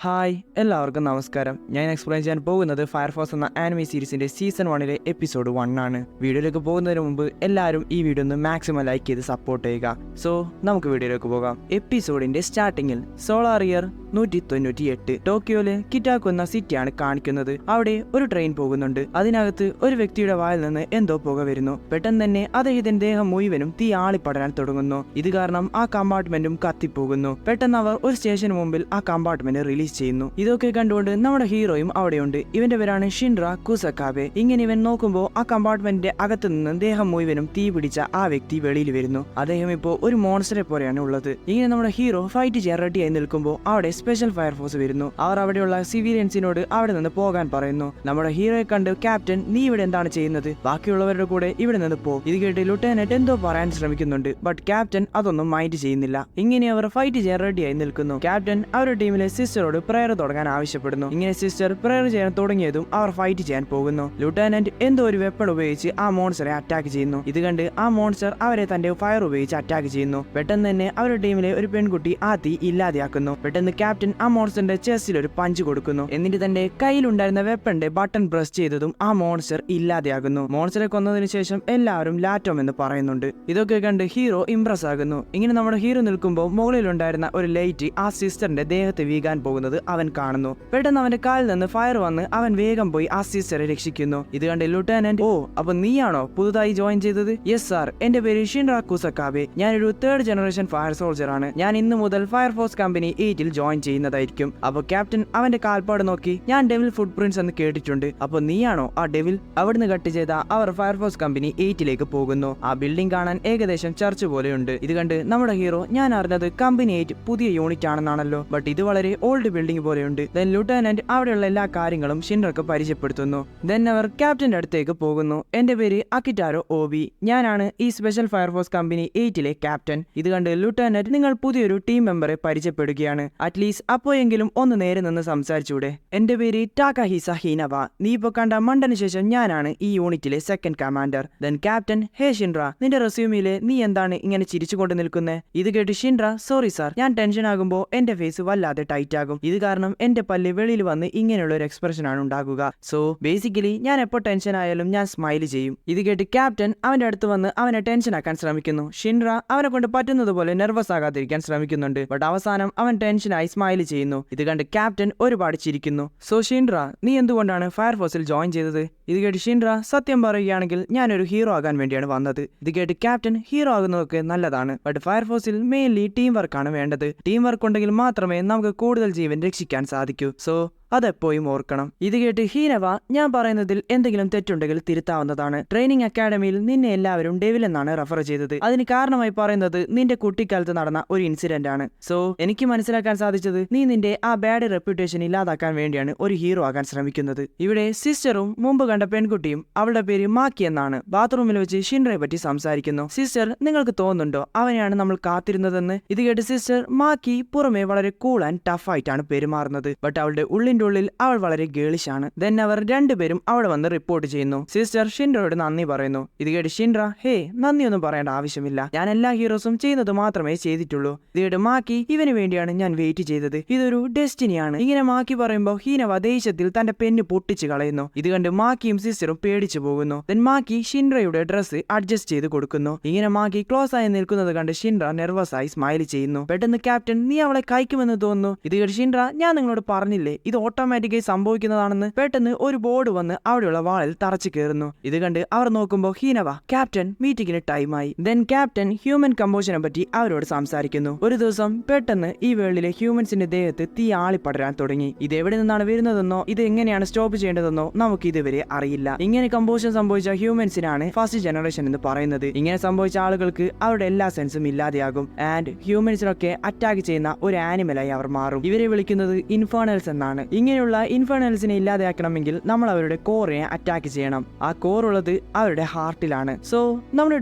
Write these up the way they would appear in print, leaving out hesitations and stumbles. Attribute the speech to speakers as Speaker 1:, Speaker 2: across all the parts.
Speaker 1: Hi എല്ലാവർക്കും നമസ്കാരം. ഞാൻ എക്സ്പ്ലെയിൻ ചെയ്യാൻ പോകുന്നത് ഫയർഫോഴ്സ് എന്ന ആനിമി സീരീസിന്റെ സീസൺ 1 എപ്പിസോഡ് 1 ആണ്. വീഡിയോയിലേക്ക് പോകുന്നതിന് മുമ്പ് എല്ലാവരും ഈ വീഡിയോ ഒന്ന് മാക്സിമം ലൈക്ക് ചെയ്ത് സപ്പോർട്ട് ചെയ്യുക. സോ നമുക്ക് വീഡിയോയിലേക്ക് പോകാം. എപ്പിസോഡിന്റെ സ്റ്റാർട്ടിങ്ങിൽ സോളാർ ഇയർ 198 ടോക്കിയോയിലെ കിറ്റാക്കു എന്ന സിറ്റിയാണ് കാണിക്കുന്നത്. അവിടെ ഒരു ട്രെയിൻ പോകുന്നുണ്ട്. അതിനകത്ത് ഒരു വ്യക്തിയുടെ വായിൽ നിന്ന് എന്തോ പുക വരുന്നു. പെട്ടെന്ന് തന്നെ അദ്ദേഹത്തിന്റെ ദേഹം മുഴുവനും തീ ആളിപ്പടരാൻ തുടങ്ങുന്നു. ഇത് കാരണം ആ കമ്പാർട്ട്മെന്റും കത്തിപ്പോകുന്നു. പെട്ടെന്ന് അവർ ഒരു സ്റ്റേഷന് മുമ്പിൽ ആ കമ്പാർട്ട്മെന്റ് റിലീസ് ചെയ്യുന്നു. ഇതൊക്കെ കണ്ടുകൊണ്ട് നമ്മുടെ ഹീറോയും അവിടെയുണ്ട്. ഇവന്റെ പേരാണ് ഷിൻറ കുസക്കാബെ. ഇങ്ങനെ ഇവൻ നോക്കുമ്പോൾ ആ കമ്പാർട്ട്മെന്റിന്റെ അകത്തു നിന്ന് ദേഹം മുഴുവനും തീ പിടിച്ച ആ വ്യക്തി വെളിയിൽ വരുന്നു. അദ്ദേഹം ഇപ്പോ ഒരു മോൺസ്റ്ററെ പോലെയാണ് ഉള്ളത്. ഇങ്ങനെ നമ്മുടെ ഹീറോ ഫൈറ്റ് ചെയ്യാൻ റെഡിയായി നിൽക്കുമ്പോൾ അവിടെ സ്പെഷ്യൽ ഫയർഫോഴ്സ് വരുന്നു. അവർ അവിടെയുള്ള സിവിലിയൻസിനോട് അവിടെ നിന്ന് പോകാൻ പറയുന്നു. നമ്മുടെ ഹീറോയെ കണ്ട് ക്യാപ്റ്റൻ, നീ ഇവിടെ എന്താണ് ചെയ്യുന്നത്? ബാക്കിയുള്ളവരുടെ കൂടെ ഇവിടെ നിന്ന് പോ. ഇത് കേട്ട് ലിeutenant എന്തോ പറയാൻ ശ്രമിക്കുന്നുണ്ട്. ബട്ട് ക്യാപ്റ്റൻ അതൊന്നും മൈൻഡ് ചെയ്യുന്നില്ല. ഇങ്ങനെ അവർ ഫൈറ്റ് ചെയ്യാൻ റെഡിയായി നിൽക്കുന്നു. ക്യാപ്റ്റൻ അവരുടെ ടീമിലെ സിസ്റ്ററോട് പ്രയർ തുടങ്ങാൻ ആവശ്യപ്പെടുന്നു. ഇങ്ങനെ സിസ്റ്റർ പ്രയർ ചെയ്യാൻ തുടങ്ങിയതും അവർ ഫൈറ്റ് ചെയ്യാൻ പോകുന്നു. ലിeutenant എന്തോ ഒരു വെപ്പൺ ഉപയോഗിച്ച് ആ മോൺസ്റ്ററെ അറ്റാക്ക് ചെയ്യുന്നു. ഇത് കണ്ട് ആ മോൺസ്റ്റർ അവരെ തന്റെ ഫയർ ഉപയോഗിച്ച് അറ്റാക്ക് ചെയ്യുന്നു. പെട്ടെന്ന് തന്നെ അവരുടെ ടീമിലെ ഒരു പെൺകുട്ടി ആ തീ ഇല്ലാതെയാക്കുന്നു. പെട്ടെന്ന് ക്യാപ്റ്റൻ ആ മോൺസ്റ്ററിന്റെ ചെസ്റ്റിൽ ഒരു പഞ്ച് കൊടുക്കുന്നു. എന്നിട്ട് തന്റെ കയ്യിലുണ്ടായിരുന്ന വെപ്പന്റെ ബട്ടൺ പ്രസ് ചെയ്തതും ആ മോൺസ്റ്റർ ഇല്ലാതെയാകുന്നു. മോൺസ്റ്ററെ കൊന്നതിന് ശേഷം എല്ലാവരും ലാറ്റോം എന്ന് പറയുന്നുണ്ട്. ഇതൊക്കെ കണ്ട് ഹീറോ ഇംപ്രസ് ആകുന്നു. ഇങ്ങനെ നമ്മുടെ ഹീറോ നിൽക്കുമ്പോൾ മുകളിലുണ്ടായിരുന്ന ഒരു ലൈറ്റ് ആ സിസ്റ്ററിന്റെ ദേഹത്ത് വീകാൻ പോകുന്നത് അവൻ കാണുന്നു. പെട്ടെന്ന് അവന്റെ കാലിൽ നിന്ന് ഫയർ വന്ന് അവൻ വേഗം പോയി ആ സിസ്റ്ററെ രക്ഷിക്കുന്നു. ഇത് കണ്ട് ലിeutenant, ഓ അപ്പൊ നീയാണോ പുതുതായി ജോയിൻ ചെയ്തത്? യെസ് സാർ, എന്റെ പേര് ഷിൻറ കുസക്കാബെ. ഞാനൊരു 3rd ജനറേഷൻ ഫയർ സോൾജർ ആണ്. ഞാൻ ഇന്ന് മുതൽ ഫയർഫോഴ്സ് കമ്പനി 8 ജോയിൻ ചെയ്യുന്നതായിരിക്കും. അപ്പൊ ക്യാപ്റ്റൻ അവന്റെ കാൽപ്പാട് നോക്കി, ഞാൻ ഡെവിൽ ഫുട് പ്രിന്റ്സ് എന്ന് കേട്ടിട്ടുണ്ട്. അപ്പൊ നീയാണോ ആ ഡെവിൽ? അവിടുന്ന് കട്ട് ചെയ്ത അവർ ഫയർഫോഴ്സ് കമ്പനി 8 പോകുന്നു. ആ ബിൽഡിംഗ് കാണാൻ ഏകദേശം ചർച്ച് പോലെയുണ്ട്. ഇത് കണ്ട് നമ്മുടെ ഹീറോ, ഞാൻ അറിഞ്ഞത് കമ്പനി 8 പുതിയ യൂണിറ്റ് ആണെന്നാണല്ലോ, ബട്ട് ഇത് വളരെ ഓൾഡ് ബിൽഡിംഗ് പോലെയുണ്ട്. ദെൻ ലിeutenant അവിടെയുള്ള എല്ലാ കാര്യങ്ങളും ഷിൻറക്ക് പരിചയപ്പെടുത്തുന്നു. ദെൻ അവർ ക്യാപ്റ്റന്റെ അടുത്തേക്ക് പോകുന്നു. എന്റെ പേര് അക്കിറ്റാരോ ഓബി. ഞാനാണ് ഈ സ്പെഷ്യൽ ഫയർഫോഴ്സ് കമ്പനി 8 ക്യാപ്റ്റൻ. ഇത് കണ്ട് ലിeutenant, നിങ്ങൾ പുതിയൊരു ടീം മെമ്പറെ പരിചയപ്പെടുകയാണ്. അറ്റ്ലീസ്റ്റ് അപ്പോയെങ്കിലും ഒന്ന് നേരെ നിന്ന് സംസാരിച്ചൂടെ? എന്റെ പേര് ടാക്കഹിസ ഹിനവ. നീ ഇപ്പൊ കണ്ട മണ്ടന് ശേഷം ഞാനാണ് ഈ യൂണിറ്റിലെ 2nd കമാൻഡർ. ദെൻ ക്യാപ്റ്റൻ, ഹേ ഷിൻറ, നിന്റെ റെസ്യൂമിലെ നീ എന്താണ് ഇങ്ങനെ ചിരിച്ചുകൊണ്ട് നിൽക്കുന്നേ? ഇത് കേട്ട് ഷിൻറ, സോറി സാർ, ഞാൻ ടെൻഷൻ ആകുമ്പോൾ എന്റെ ഫേസ് വല്ലാതെ ടൈറ്റ് ആകും. ഇത് കാരണം എന്റെ പല്ല് വെളിയിൽ വന്ന് ഇങ്ങനെയുള്ള ഒരു എക്സ്പ്രഷൻ ആണ് ഉണ്ടാകുക. സോ ബേസിക്കലി ഞാൻ എപ്പോ ടെൻഷൻ ആയാലും ഞാൻ സ്മൈൽ ചെയ്യും. ഇത് കേട്ട് ക്യാപ്റ്റൻ അവന്റെ അടുത്ത് വന്ന് അവനെ ടെൻഷൻ ആക്കാൻ ശ്രമിക്കുന്നു. ഷിൻറ അവനെ കൊണ്ട് പറ്റുന്നത് പോലെ നെർവസ് ആകാതിരിക്കാൻ ശ്രമിക്കുന്നുണ്ട്. ബട്ട് അവസാനം അവൻ ടെൻഷനായി സ്മൈൽ ചെയ്യുന്നു. ഇത് കണ്ട് ക്യാപ്റ്റൻ ഒരുപാട് ചിരിക്കുന്നു. സോ ഷിൻറ, നീ എന്തുകൊണ്ടാണ് ഫയർഫോഴ്സിൽ ജോയിൻ ചെയ്തത്? ഇത് കേട്ട് ഷിൻറ, സത്യം പറയുകയാണെങ്കിൽ ഞാനൊരു ഹീറോ ആകാൻ വേണ്ടിയാണ് വന്നത്. ഇത് കേട്ട് ക്യാപ്റ്റൻ, ഹീറോ ആകുന്നതൊക്കെ നല്ലതാണ്, ബട്ട് ഫയർഫോഴ്സിൽ മെയിൻലി ടീം വർക്കാണ് വേണ്ടത്. ടീം വർക്ക് ഉണ്ടെങ്കിൽ മാത്രമേ നമുക്ക് കൂടുതൽ ജീവൻ രക്ഷിക്കാൻ സാധിക്കൂ. സോ അതെപ്പോഴും ഓർക്കണം. ഇത് കേട്ട് ഹീനവ, ഞാൻ പറയുന്നതിൽ എന്തെങ്കിലും തെറ്റുണ്ടെങ്കിൽ തിരുത്താവുന്നതാണ്. ട്രെയിനിങ് അക്കാഡമിയിൽ നിന്നെ എല്ലാവരും ഡെവിൽ എന്നാണ് റെഫർ ചെയ്തത്. അതിന് കാരണമായി പറയുന്നത് നിന്റെ കുട്ടിക്കാലത്ത് നടന്ന ഒരു ഇൻസിഡന്റ് ആണ്. സോ എനിക്ക് മനസ്സിലാക്കാൻ സാധിച്ചത് നീ നിന്റെ ആ ബാഡ് റെപ്യൂട്ടേഷൻ ഇല്ലാതാക്കാൻ വേണ്ടിയാണ് ഒരു ഹീറോ ആകാൻ ശ്രമിക്കുന്നത്. ഇവിടെ സിസ്റ്ററും മുമ്പ് കണ്ട പെൺകുട്ടിയും, അവളുടെ പേര് മാക്കി എന്നാണ്, ബാത്റൂമിൽ വെച്ച് ഷിൻറയെ പറ്റി സംസാരിക്കുന്നു. സിസ്റ്റർ, നിങ്ങൾക്ക് തോന്നുന്നുണ്ടോ അവനെയാണ് നമ്മൾ കാത്തിരുന്നതെന്ന്? ഇത് കേട്ട് സിസ്റ്റർ, മാക്കി പുറമെ വളരെ കൂൾ ആൻഡ് ടഫ് ആയിട്ടാണ് പെരുമാറുന്നത്, ബട്ട് അവളുടെ ഉള്ളിന്റെ ഉള്ളിൽ അവൾ വളരെ ഗേളിഷാണ്. ദെൻ അവർ രണ്ടുപേരും അവിടെ വന്ന് റിപ്പോർട്ട് ചെയ്യുന്നു. സിസ്റ്റർ ഷിൻറയോട് നന്ദി പറയുന്നു. ഇത് കേട്ട് ഷിൻറ, ഹേ, നന്ദിയൊന്നും പറയേണ്ട ആവശ്യമില്ല, ഞാൻ എല്ലാ ഹീറോസും ചെയ്യുന്നത് മാത്രമേ ചെയ്തിട്ടുള്ളൂ. ഇത് കേട്ട് മാക്കി, ഇവന് വേണ്ടിയാണ് ഞാൻ വെയിറ്റ് ചെയ്തത്, ഇതൊരു ഡെസ്റ്റിനിയാണ്. ഇങ്ങനെ മാക്കി പറയുമ്പോൾ ഹീനവ ദേഷ്യത്തിൽ തന്റെ പെണ്ണ് പൊട്ടിച്ചു കളയുന്നു. ഇത് കണ്ട് മാക്കിയും സിസ്റ്ററും പേടിച്ചു പോകുന്നു. ദെൻ മാക്കി ഷിൻറയുടെ ഡ്രസ്സ് അഡ്ജസ്റ്റ് ചെയ്ത് കൊടുക്കുന്നു. ഇങ്ങനെ മാക്കി ക്ലോസ് ആയി നിൽക്കുന്നത് കണ്ട് ഷിൻറ നെർവസ് ആയി സ്മൈൽ ചെയ്യുന്നു. പെട്ടെന്ന് ക്യാപ്റ്റൻ, നീ അവളെ കഴിക്കുമെന്ന് തോന്നുന്നു. ഇത് കേട്ട് ഷിൻറ, ഞാൻ നിങ്ങളോട് പറഞ്ഞില്ലേ ഇത് ഓട്ടോമാറ്റിക്കായി സംഭവിക്കുന്നതാണെന്ന്? പെട്ടെന്ന് ഒരു ബോർഡ് വന്ന് അവിടെയുള്ള വാളിൽ തറച്ചു കയറുന്നു. ഇത് കണ്ട് അവർ നോക്കുമ്പോൾ ഹീനവ, ക്യാപ്റ്റൻ, മീറ്റിംഗിന് ടൈമായി. ദെൻ ക്യാപ്റ്റൻ ഹ്യൂമൻ കമ്പോഷനെ പറ്റി അവരോട് സംസാരിക്കുന്നു. ഒരു ദിവസം പെട്ടെന്ന് ഈ വേൾഡിലെ ഹ്യൂമൻസിന്റെ ദേഹത്ത് തീ ആളിപ്പടരാൻ തുടങ്ങി. ഇത് എവിടെ നിന്നാണ് വരുന്നതെന്നോ ഇത് എങ്ങനെയാണ് സ്റ്റോപ്പ് ചെയ്യേണ്ടതെന്നോ നമുക്ക് ഇതുവരെ അറിയില്ല. ഇങ്ങനെ കമ്പോഷൻ സംഭവിച്ച ഹ്യൂമൻസിനാണ് ഫസ്റ്റ് ജനറേഷൻ എന്ന് പറയുന്നത്. ഇങ്ങനെ സംഭവിച്ച ആളുകൾക്ക് അവരുടെ എല്ലാ സെൻസും ഇല്ലാതെയാകും ആൻഡ് ഹ്യൂമൻസിനൊക്കെ അറ്റാക്ക് ചെയ്യുന്ന ഒരു ആനിമലായി അവർ മാറും. ഇവരെ വിളിക്കുന്നത് ഇൻഫേർണൽസ് എന്നാണ്. ഇങ്ങനെയുള്ള ഇൻഫേർണൽസിനെ ഇല്ലാതാക്കണമെങ്കിൽ നമ്മൾ അവരുടെ കോറിനെ അറ്റാക്ക് ചെയ്യണം. ആ കോർ ഉള്ളത് അവരുടെ ഹാർട്ടിലാണ്. സോ നമ്മുടെ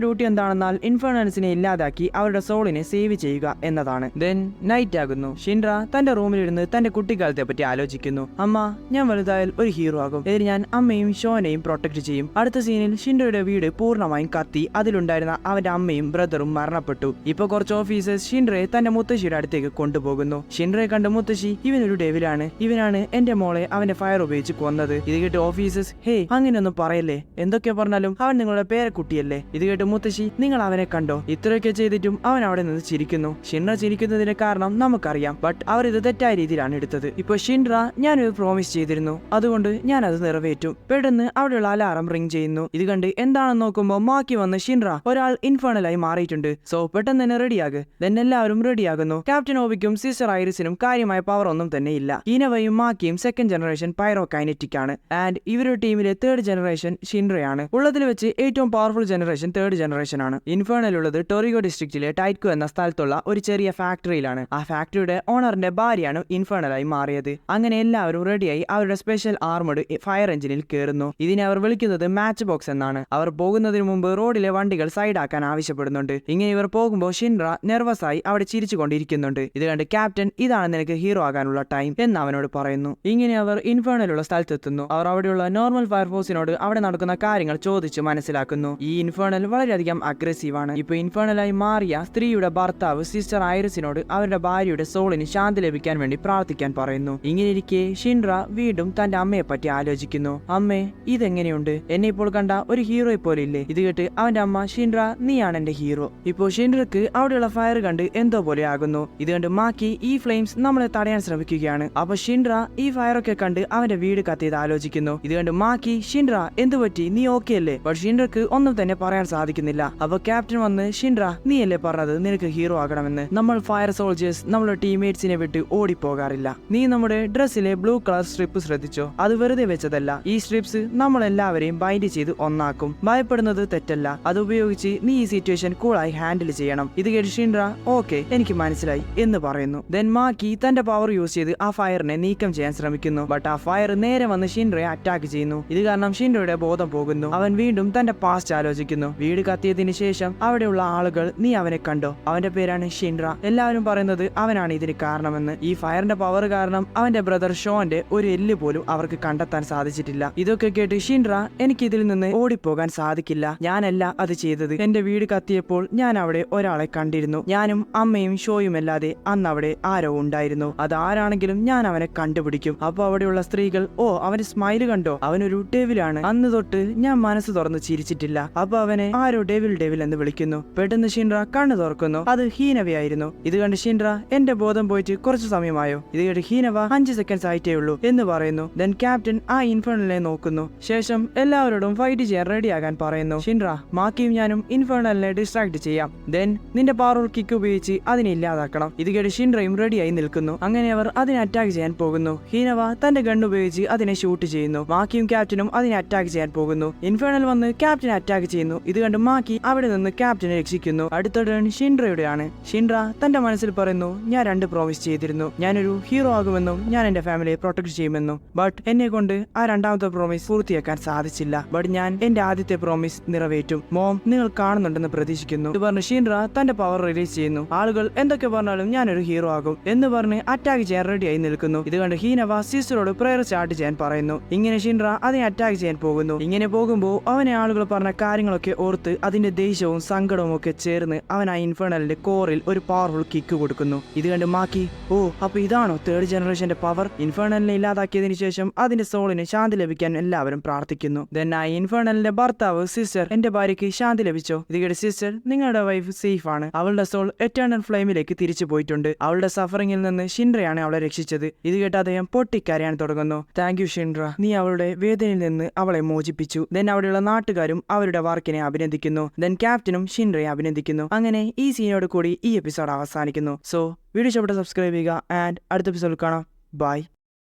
Speaker 1: ഡ്യൂട്ടി എന്താണെന്നാൽ ഇൻഫേർണൽസിനെ ഇല്ലാതാക്കി അവരുടെ സോളിനെ സേവ് ചെയ്യുക എന്നതാണ്. ദെൻ നൈറ്റ് ആകുന്നു. ഷിൻറ തന്റെ റൂമിലിരുന്ന് തന്റെ കുട്ടിക്കാലത്തെ പറ്റി ആലോചിക്കുന്നു. അമ്മ, ഞാൻ വലുതായാൽ ഒരു ഹീറോ ആകും. ഇതിന് ഞാൻ അമ്മയും ഷോനെയും പ്രൊട്ടക്ട് ചെയ്യും. അടുത്ത സീനിൽ ഷിൻറയുടെ വീട് പൂർണ്ണമായും കത്തി അതിലുണ്ടായിരുന്ന അവന്റെ അമ്മയും ബ്രദറും മരണപ്പെട്ടു. ഇപ്പൊ കുറച്ച് ഓഫീസേഴ്സ് ഷിൻറയെ തന്റെ മുത്തശ്ശിയുടെ അടുത്തേക്ക് കൊണ്ടുപോകുന്നു. ഷിൻറയെ കണ്ട് മുത്തശ്ശി, ഇവനൊരു ഡെവിലാണ്, ഇവനാണ് എന്റെ മോളെ അവന്റെ ഫയർ ഉപയോഗിച്ച് കൊന്നത്. ഇത് കേട്ട് ഓഫീസേഴ്സ് ഹേ അങ്ങനെയൊന്നും പറയല്ലേ, എന്തൊക്കെ പറഞ്ഞാലും അവൻ നിങ്ങളുടെ പേരക്കുട്ടിയല്ലേ. ഇത് കേട്ട് മുത്തശ്ശി നിങ്ങൾ അവനെ കണ്ടോ, ഇത്രയൊക്കെ ചെയ്തിട്ടും അവൻ അവിടെ നിന്ന് ചിരിക്കുന്നു. ഷിൻഡ്ര ചിരിക്കുന്നതിന്റെ കാരണം നമുക്കറിയാം, ബട്ട് അവർ ഇത് തെറ്റായ രീതിയിലാണ് എടുത്തത്. ഇപ്പൊ ഷിൻഡ്ര ഞാനൊരു പ്രോമിസ് ചെയ്തിരുന്നു, അതുകൊണ്ട് ഞാൻ അത് നിറവേറ്റും. പെട്ടെന്ന് അവിടെയുള്ള അലാറം റിംഗ് ചെയ്യുന്നു. ഇത് കണ്ട് എന്താണെന്ന് നോക്കുമ്പോൾ മാക്കി വന്ന് ഷിൻഡ്ര ഒരാൾ ഇൻഫേർണലായി മാറിയിട്ടുണ്ട്. സോ പെട്ടെന്ന് തന്നെ റെഡിയാക്. ദെൻ എല്ലാവരും റെഡിയാകുന്നു. ക്യാപ്റ്റൻ ഓബിക്കും സിസ്റ്റർ ഐറിസിനും കാര്യമായ പവർ ഒന്നും തന്നെ ഇല്ല. ഹീനവയും മാക്കിയും സെക്കൻഡ് ജനറേഷൻ പൈറോകൈനറ്റിക് ആണ്. ആൻഡ് ഇവരുടെ ടീമിലെ തേർഡ് ജനറേഷൻ ഷിൻഡ്രയാണ്. ഉള്ളതിൽ വെച്ച് ഏറ്റവും പവർഫുൾ ജനറേഷൻ തേർഡ് ജനറേഷൻ ആണ്. ഇൻഫേർണൽ ഉള്ളത് ടൊറിഗോ ഡിസ്ട്രിക്റ്റിലെ ടൈറ്റ്കോ എന്ന സ്ഥലത്തുള്ള ഒരു ചെറിയ ഫാക്ടറിയിലാണ്. ആ ഫാക്ടറിയുടെ ഓണറിന്റെ ഭാര്യയാണ് ഇൻഫേർണലായി മാറിയത്. അങ്ങനെ എല്ലാവരും റെഡിയായി അവരുടെ സ്പെഷ്യൽ ആർമഡ് ഫയർ എഞ്ചിനിൽ കയറുന്നു. ഇതിനെ അവർ വിളിക്കുന്നത് മാച്ച് ബോക്സ് എന്നാണ്. അവർ പോകുന്നതിന് മുമ്പ് റോഡിലെ വണ്ടികൾ സൈഡാക്കാൻ ആവശ്യപ്പെടുന്നുണ്ട്. ഇങ്ങനെ ഇവർ പോകുമ്പോൾ ഷിൻഡ്ര നെർവസ് ആയി അവിടെ ചിരിച്ചുകൊണ്ടിരിക്കുന്നുണ്ട്. ഇത് കണ്ട് ക്യാപ്റ്റൻ ഇതാണ് നിനക്ക് ഹീറോ ആകാനുള്ള ടൈം എന്ന് അവനോട് പറയുന്നു. ഇങ്ങനെ അവർ ഇൻഫേർണലുള്ള സ്ഥലത്തെത്തുന്നു. അവർ അവിടെയുള്ള നോർമൽ ഫയർഫോഴ്സിനോട് അവിടെ നടക്കുന്ന കാര്യങ്ങൾ ചോദിച്ച് മനസ്സിലാക്കുന്നു. ഈ ഇൻഫേർണൽ വളരെയധികം അഗ്രസീവ് ആണ്. ഇപ്പൊ ഇൻഫേർണലായി മാറിയ സ്ത്രീയുടെ ഭർത്താവ് സിസ്റ്റർ ഐറിസിനോട് അവരുടെ ഭാര്യയുടെ സോളിന് ശാന്തി ലഭിക്കാൻ വേണ്ടി പ്രാർത്ഥിക്കാൻ പറയുന്നു. ഇങ്ങനെയിരിക്കെ ഷിൻഡ്ര വീണ്ടും തന്റെ അമ്മയെ പറ്റി ആലോചിക്കുന്നു. അമ്മേ ഇതെങ്ങനെയുണ്ട്, എന്നെ ഇപ്പോൾ കണ്ട ഒരു ഹീറോയെ പോലെ ഇല്ലേ. ഇത് കേട്ട് അവന്റെ അമ്മ ഷിൻഡ്ര നീയാണ് എന്റെ ഹീറോ. ഇപ്പോ ഷിൻഡ്രക്ക് അവിടെയുള്ള ഫയർ കണ്ട് എന്തോ പോലെ ആകുന്നു. ഇത് കണ്ട് മാക്കി ഈ ഫ്ലെയിംസ് നമ്മളെ തടയാൻ ശ്രമിക്കുകയാണ്. അപ്പൊ ഷിൻഡ്ര ഈ ഫയറൊക്കെ കണ്ട് അവന്റെ വീട് കത്തിയത് ആലോചിക്കുന്നു. ഇത് കണ്ട് മാക്കി ഷിൻഡ്ര എന്ത് പറ്റി, നീ ഓക്കെ അല്ലേ? ബട്ട് ഷിൻഡ്രക്ക് ഒന്നും തന്നെ പറയാൻ സാധിക്കുന്നില്ല. അപ്പൊ ക്യാപ്റ്റൻ വന്ന് ഷിൻഡ്ര നീ അല്ലേ പറഞ്ഞത് നിനക്ക് ഹീറോ ആകണമെന്ന്. നമ്മൾ ഫയർ സോൾജേഴ്സ് നമ്മുടെ ടീംമേറ്റ്സിനെ വിട്ട് ഓടിപ്പോകാറില്ല. നീ നമ്മുടെ ഡ്രസ്സിലെ ബ്ലൂ കളർ സ്ട്രിപ്പ് ശ്രദ്ധിച്ചോ, അത് വെറുതെ വെച്ചതല്ല. ഈ സ്ട്രിപ്സ് നമ്മളെല്ലാവരെയും ബൈൻഡ് ചെയ്ത് ഒന്നാക്കും. ഭയപ്പെടുന്നത് തെറ്റല്ല, അത് ഉപയോഗിച്ച് നീ ഈ സിറ്റുവേഷൻ കൂളായി ഹാൻഡിൽ ചെയ്യണം. ഇത് കേട്ട് ഷിൻഡ്ര ഓക്കെ എനിക്ക് മനസ്സിലായി എന്ന് പറയുന്നു. ദെൻ മാക്കി തന്റെ പവർ യൂസ് ചെയ്ത് ആ ഫയറിനെ നീക്കം ചെയ്യാൻ ശ്രമിക്കുന്നു. ബട്ട് ആ ഫയർ നേരെ വന്ന് ഷിൻഡ്രയെ അറ്റാക്ക് ചെയ്യുന്നു. ഇത് കാരണം ഷിൻഡ്രയുടെ ബോധം പോകുന്നു. അവൻ വീണ്ടും തന്റെ പാസ്റ്റ് ആലോചിക്കുന്നു. വീട് കത്തിയതിന് ശേഷം അവിടെയുള്ള ആളുകൾ നീ അവനെ കണ്ടോ, അവന്റെ പേരാണ് ഷിൻഡ്ര. എല്ലാവരും പറയുന്നത് അവനാണ് ഇതിന് കാരണമെന്ന്. ഈ ഫയറിന്റെ പവർ കാരണം അവന്റെ ബ്രദർ ഷോന്റെ ഒരു എല്ല് പോലും അവർക്ക് കണ്ടെത്താൻ സാധിച്ചിട്ടില്ല. ഇതൊക്കെ കേട്ട് ഷിൻഡ്ര എനിക്ക് ഇതിൽ നിന്ന് ഓടിപ്പോകാൻ സാധിക്കില്ല, ഞാനല്ല അത് ചെയ്തത്. എന്റെ വീട് കത്തിയപ്പോൾ ഞാൻ അവിടെ ഒരാളെ കണ്ടിരുന്നു. ഞാനും അമ്മയും ഷോയുമല്ലാതെ അന്ന് അവിടെ ആരോ ഉണ്ടായിരുന്നു. അത് ആരാണെങ്കിലും ഞാൻ അവനെ കണ്ടുപിടിക്കും. അപ്പൊ അവിടെയുള്ള സ്ത്രീകൾ ഓ അവന്റെ സ്മൈല് കണ്ടോ, അവനൊരു ഡെവിലാണ്. അന്ന് തൊട്ട് ഞാൻ മനസ്സ് തുറന്ന് ചിരിച്ചിട്ടില്ല. അപ്പൊ അവനെ ആരോ ഡെവിൽ ഡെവിൽ എന്ന് വിളിക്കുന്നു. പെട്ടെന്ന് ഷിൻഡ്ര കണ്ണു തുറക്കുന്നു. അത് ഹീനവയായിരുന്നു. ഇത് കണ്ട് ഷിൻഡ്ര എന്റെ ബോധം പോയിട്ട് കുറച്ചു സമയമായോ. ഇത് കേട്ട് ഹീനവ 5 സെക്കൻഡ്സ് ആയിട്ടേ ഉള്ളൂ എന്ന് പറയുന്നു. ദെൻ ക്യാപ്റ്റൻ ആ ഇൻഫേർണലിനെ നോക്കുന്നു. ശേഷം എല്ലാവരോടും ഫൈറ്റ് ചെയ്യാൻ റെഡിയാകാൻ പറയുന്നു. ഷിൻഡ്ര മാക്കിയും ഞാനും ഇൻഫേർണലിനെ ഡിസ്ട്രാക്ട് ചെയ്യാം. ദെൻ നിന്റെ പവർ കിക്ക് ഉപയോഗിച്ച് അതിനെ ഇല്ലാതാക്കണം. ഇത് കേട്ട് ഷിൻഡ്രയും റെഡിയായി നിൽക്കുന്നു. അങ്ങനെ അവർ അതിനെ അറ്റാക്ക് ചെയ്യാൻ പോകുന്നു. ഹീനവ തന്റെ ഗൺ ഉപയോഗിച്ച് അതിനെ ഷൂട്ട് ചെയ്യുന്നു. മാക്കിയും ക്യാപ്റ്റനും അതിനെ അറ്റാക്ക് ചെയ്യാൻ പോകുന്നു. ഇൻഫേർണൽ വന്ന് ക്യാപ്റ്റനെ അറ്റാക്ക് ചെയ്യുന്നു. ഇത് കണ്ട് മാക്കി അവിടെ നിന്ന് ക്യാപ്റ്റനെ രക്ഷിക്കുന്നു. അടുത്ത ടേൺ ഷിൻഡ്രയുടെയാണ്. ഷിൻഡ്ര തന്റെ മനസ്സിൽ പറയുന്നു ഞാൻ 2 പ്രോമിസ് ചെയ്തിരുന്നു, ഞാനൊരു ഹീറോ ആകുമെന്നും ഞാൻ എന്റെ ഫാമിലിയെ പ്രൊട്ടക്ട് ചെയ്യുമെന്നും. ബട്ട് എന്നെ കൊണ്ട് ആ രണ്ടാമത്തെ പ്രോമിസ് പൂർത്തിയാക്കാൻ സാധിച്ചില്ല. ബട്ട് ഞാൻ എന്റെ ആദ്യത്തെ പ്രോമിസ് നിറവേറ്റും. മോം നിങ്ങൾ കാണുന്നുണ്ടെന്ന് പ്രതീക്ഷിക്കുന്നു. ഇത് പറഞ്ഞ് ഷിൻഡ്ര തന്റെ പവർ റിലീസ് ചെയ്യുന്നു. ആളുകൾ എന്തൊക്കെ പറഞ്ഞാലും ഞാനൊരു ഹീറോ ആകും എന്ന് പറഞ്ഞ് അറ്റാക്ക് ചെയ്യാൻ റെഡിയായി നിൽക്കുന്നു. ഇത് കണ്ട് ഹീനവ സിസ്റ്ററോട് പ്രയർ സ്റ്റാർട്ട് ചെയ്യാൻ പറയുന്നു. ഇങ്ങനെ ഷിൻഡ്ര അതിനെ അറ്റാക്ക് ചെയ്യാൻ പോകുന്നു. ഇങ്ങനെ പോകുമ്പോൾ അവനെ ആളുകൾ പറഞ്ഞ കാര്യങ്ങളൊക്കെ ഓർത്ത് അതിന്റെ ദേഷ്യവും സങ്കടവും ഒക്കെ ചേർന്ന് അവൻ ആ ഇൻഫേർണലിന്റെ കോറിൽ ഒരു പവർഫുൾ കിക്ക് കൊടുക്കുന്നു. ഇത് കണ്ട് മാക്കി ഓ അപ്പൊ ഇതാണോ തേർഡ് ജനറേഷന്റെ പവർ. ഇൻഫേർണലിനെ ഇല്ലാതാക്കിയതിനു ശേഷം അതിന്റെ സോളിന് ശാന്തി ലഭിക്കാൻ എല്ലാവരും പ്രാർത്ഥിക്കുന്നു. ദെൻ ആ ഇൻഫേർണലിന്റെ ഭർത്താവ് സിസ്റ്റർ എന്റെ ഭാര്യയ്ക്ക് ശാന്തി ലഭിച്ചോ. ഇത് കേട്ട് സിസ്റ്റർ നിങ്ങളുടെ വൈഫ് സേഫ് ആണ്, അവളുടെ സോൾ എറ്റേണൽ ഫ്ലെയിമിലേക്ക് തിരിച്ചു പോയിട്ടുണ്ട്. അവളുടെ സഫറിംഗിൽ നിന്ന് ഷിൻഡ്രയാണ് അവളെ രക്ഷിച്ചത്. ഇത് കേട്ട് അദ്ദേഹം പൊട്ടിക്കരയാൻ തുടങ്ങുന്നു. താങ്ക് യു ഷിൻഡ്ര, നീ അവളുടെ വേദനയിൽ നിന്ന് അവളെ മോചിപ്പിച്ചു. ദെൻ അവിടെയുള്ള നാട്ടുകാരും അവരുടെ വർക്കിനെ അഭിനന്ദിക്കുന്നു. ദെൻ ക്യാപ്റ്റനും ഷിൻഡ്രയെ അഭിനന്ദിക്കുന്നു. അങ്ങനെ ഈ സീനോട് കൂടി ഈ എപ്പിസോഡ് അവസാനിക്കുന്നു. സോ വീഡിയോ ഇഷ്ടപ്പെട്ട സബ്സ്ക്രൈബ് ചെയ്യുക ആൻഡ് അടുത്ത എപ്പിസോഡിൽ കാണാം. ബൈ.